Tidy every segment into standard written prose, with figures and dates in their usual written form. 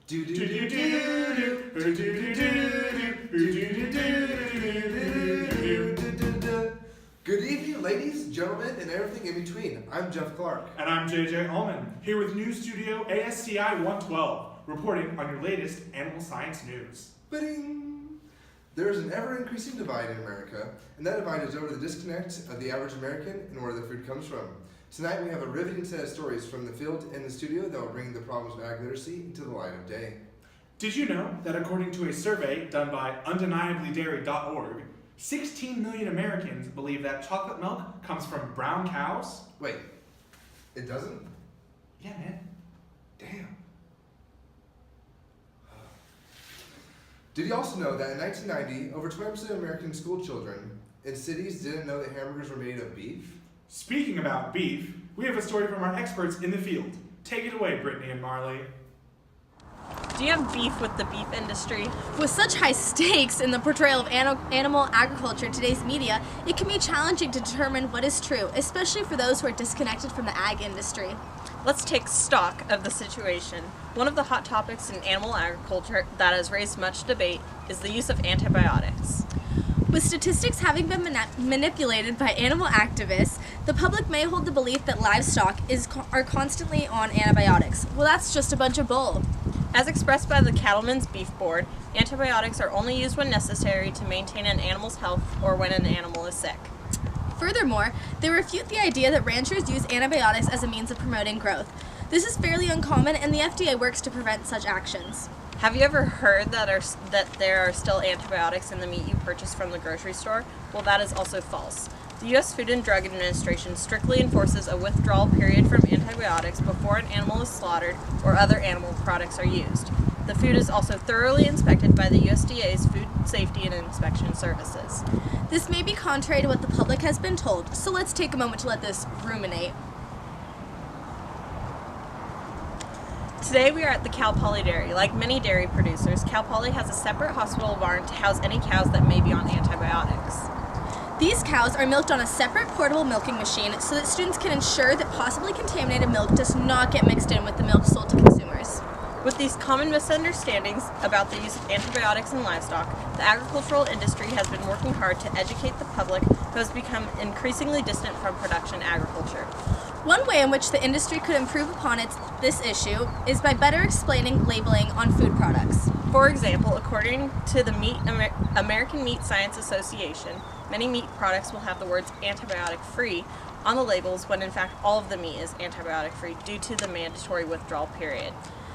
Good evening, ladies, gentlemen, and everything in between. I'm Jeff Clark. And I'm JJ Ullman, here with News Studio ASCI 112, reporting on your latest animal science news. Ba-ding! There is an ever-increasing divide in America, and that divide is over the disconnect of the average American and where their food comes from. Tonight we have a riveting set of stories from the field and the studio that will bring the problems of ag literacy into the light of day. Did you know that according to a survey done by undeniablydairy.org, 16 million Americans believe that chocolate milk comes from brown cows? Wait, it doesn't? Yeah, man. Damn. Did you also know that in 1990, over 20% of American school children in cities didn't know that hamburgers were made of beef? Speaking about beef, we have a story from our experts in the field. Take it away, Brittany and Marley. Do you have beef with the beef industry? With such high stakes in the portrayal of animal agriculture in today's media, it can be challenging to determine what is true, especially for those who are disconnected from the ag industry. Let's take stock of the situation. One of the hot topics in animal agriculture that has raised much debate is the use of antibiotics. With statistics having been manipulated by animal activists, the public may hold the belief that livestock are constantly on antibiotics. Well, that's just a bunch of bull. As expressed by the Cattlemen's Beef Board, antibiotics are only used when necessary to maintain an animal's health or when an animal is sick. Furthermore, they refute the idea that ranchers use antibiotics as a means of promoting growth. This is fairly uncommon, and the FDA works to prevent such actions. Have you ever heard that there are still antibiotics in the meat you purchase from the grocery store? Well, that is also false. The U.S. Food and Drug Administration strictly enforces a withdrawal period from antibiotics before an animal is slaughtered or other animal products are used. The food is also thoroughly inspected by the USDA's Food Safety and Inspection Services. This may be contrary to what the public has been told, so let's take a moment to let this ruminate. Today we are at the Cal Poly Dairy. Like many dairy producers, Cal Poly has a separate hospital barn to house any cows that may be on antibiotics. These cows are milked on a separate portable milking machine so that students can ensure that possibly contaminated milk does not get mixed in with the milk sold to consumers. With these common misunderstandings about the use of antibiotics in livestock, the agricultural industry has been working hard to educate the public who has become increasingly distant from production agriculture. One way in which the industry could improve upon this issue is by better explaining labeling on food products. For example, according to the American Meat Science Association, many meat products will have the words antibiotic-free on the labels when in fact all of the meat is antibiotic-free due to the mandatory withdrawal period.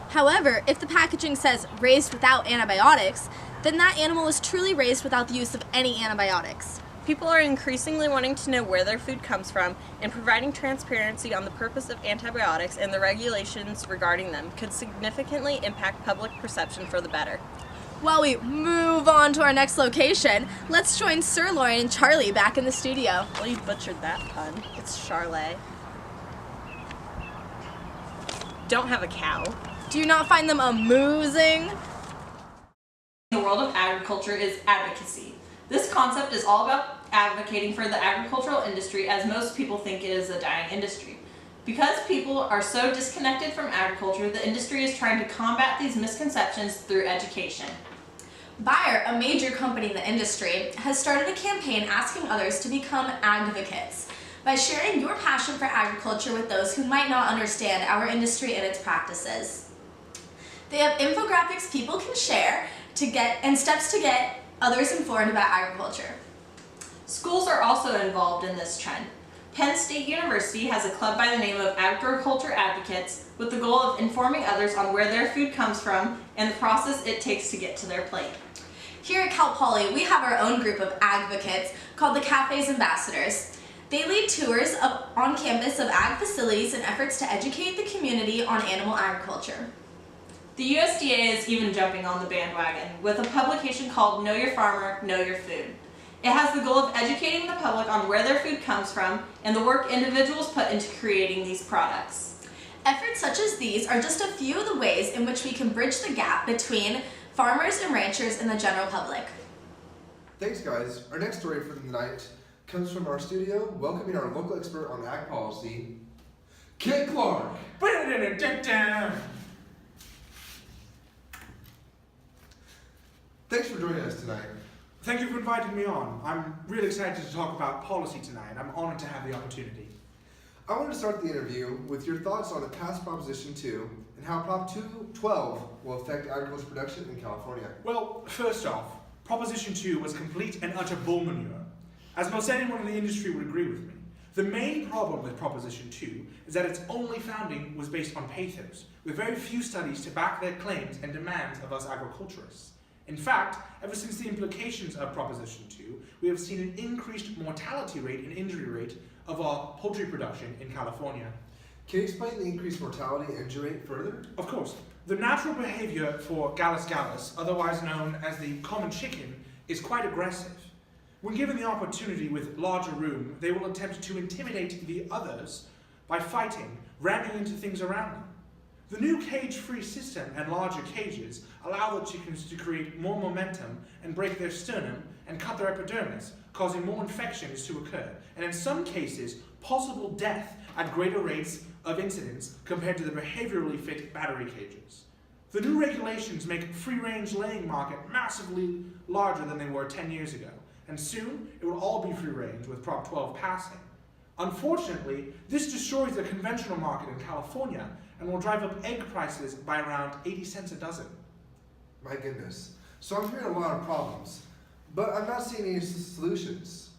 However, if the packaging says raised without antibiotics, then that animal is truly raised without the use of any antibiotics. People are increasingly wanting to know where their food comes from, and providing transparency on the purpose of antibiotics and the regulations regarding them could significantly impact public perception for the better. While we move on to our next location, let's join Sirloin and Charlie back in the studio. Well, you butchered that pun. It's Charlet. Don't have a cow. Do you not find them amusing? The world of agriculture is advocacy. This concept is all about advocating for the agricultural industry, as most people think it is a dying industry. Because people are so disconnected from agriculture, the industry is trying to combat these misconceptions through education. Bayer, a major company in the industry, has started a campaign asking others to become advocates by sharing your passion for agriculture with those who might not understand our industry and its practices. They have infographics people can share and steps to get others informed about agriculture. Schools are also involved in this trend. Penn State University has a club by the name of Agriculture Advocates with the goal of informing others on where their food comes from and the process it takes to get to their plate. Here at Cal Poly, we have our own group of advocates called the Cafe's Ambassadors. They lead tours on campus of ag facilities in efforts to educate the community on animal agriculture. The USDA is even jumping on the bandwagon with a publication called Know Your Farmer, Know Your Food. It has the goal of educating the public on where their food comes from and the work individuals put into creating these products. Efforts such as these are just a few of the ways in which we can bridge the gap between farmers and ranchers and the general public. Thanks, guys. Our next story for the night comes from our studio, welcoming our local expert on ag policy, Kit Clark. Thanks for joining us tonight. Thank you for inviting me on. I'm really excited to talk about policy tonight. I'm honored to have the opportunity. I want to start the interview with your thoughts on the past Proposition 2 and how Prop 212 will affect agriculture production in California. Well, first off, Proposition 2 was complete and utter bull manure. As most anyone in the industry would agree with me. The main problem with Proposition 2 is that its only founding was based on pathos, with very few studies to back their claims and demands of us agriculturists. In fact, ever since the implications of Proposition 2, we have seen an increased mortality rate and injury rate of our poultry production in California. Can you explain the increased mortality and injury rate further? Of course. The natural behavior for Gallus gallus, otherwise known as the common chicken, is quite aggressive. When given the opportunity with larger room, they will attempt to intimidate the others by fighting, ramming into things around them. The new cage-free system and larger cages allow the chickens to create more momentum and break their sternum and cut their epidermis, causing more infections to occur, and in some cases, possible death at greater rates of incidence compared to the behaviorally fit battery cages. The new regulations make free-range laying market massively larger than they were 10 years ago, and soon it will all be free-range with Prop 12 passing. Unfortunately, this destroys the conventional market in California and will drive up egg prices by around 80 cents a dozen. My goodness. So I'm hearing a lot of problems, but I'm not seeing any solutions.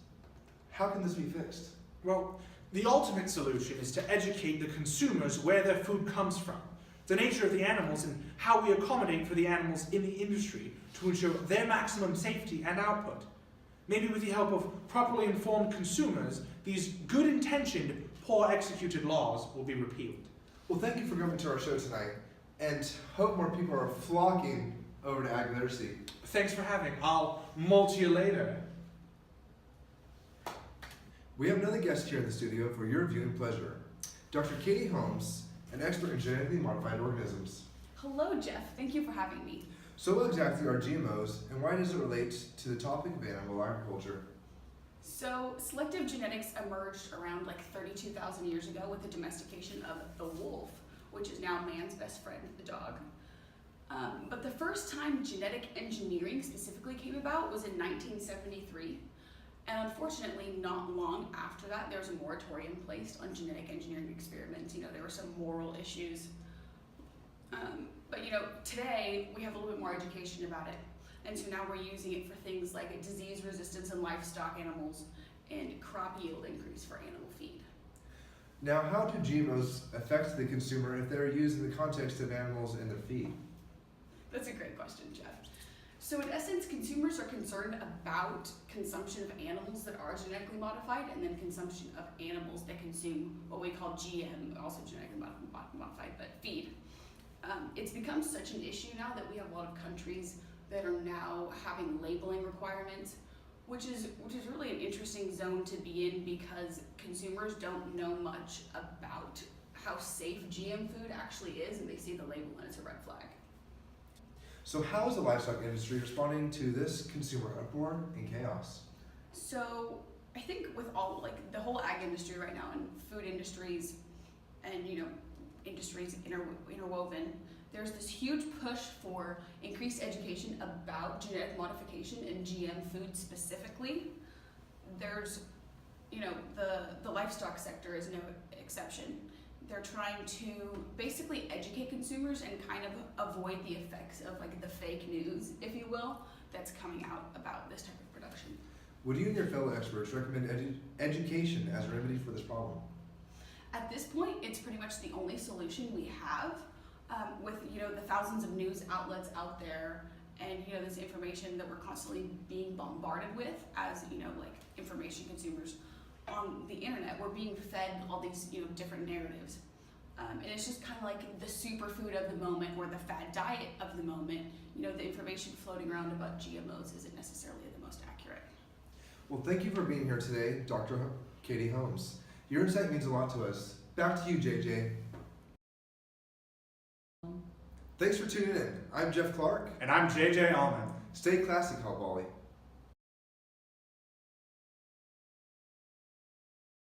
How can this be fixed? Well, the ultimate solution is to educate the consumers where their food comes from, the nature of the animals, and how we accommodate for the animals in the industry to ensure their maximum safety and output. Maybe with the help of properly informed consumers, these good-intentioned, poor-executed laws will be repealed. Well, thank you for coming to our show tonight, and hope more people are flocking over to ag literacy. Thanks for having. I'll mulch you later. We have another guest here in the studio for your viewing pleasure. Dr. Katie Holmes, an expert in genetically modified organisms. Hello, Jeff. Thank you for having me. So what exactly are GMOs, and why does it relate to the topic of animal agriculture? So, selective genetics emerged around like 32,000 years ago with the domestication of the wolf, which is now man's best friend, the dog. But the first time genetic engineering specifically came about was in 1973. And unfortunately, not long after that, there was a moratorium placed on genetic engineering experiments. You know, there were some moral issues. But you know, today we have a little bit more education about it. And so now we're using it for things like disease resistance in livestock animals and crop yield increase for animal feed. Now, how do GMOs affect the consumer if they're used in the context of animals in their feed? That's a great question, Jeff. So in essence, consumers are concerned about consumption of animals that are genetically modified and then consumption of animals that consume what we call GM, also genetically modified, but feed. It's become such an issue now that we have a lot of countries that are now having labeling requirements, which is really an interesting zone to be in because consumers don't know much about how safe GM food actually is, and they see the label and it's a red flag. So how is the livestock industry responding to this consumer uproar and chaos? So I think with all, like the whole ag industry right now and food industries and, you know, industries interwoven, there's this huge push for increased education about genetic modification and GM food specifically. There's, you know, the livestock sector is no exception. They're trying to basically educate consumers and kind of avoid the effects of like the fake news, if you will, that's coming out about this type of production. Would you and your fellow experts recommend education as a remedy for this problem? At this point, it's pretty much the only solution we have with, you know, the thousands of news outlets out there and, you know, this information that we're constantly being bombarded with as, you know, like information consumers on the internet. We're being fed all these, you know, different narratives. And it's just kind of like the superfood of the moment or the fad diet of the moment. You know, the information floating around about GMOs isn't necessarily the most accurate. Well, thank you for being here today, Dr. Katie Holmes. Your insight means a lot to us. Back to you, JJ. Thanks for tuning in. I'm Jeff Clark. And I'm JJ Allman. Stay classy, Call Volley.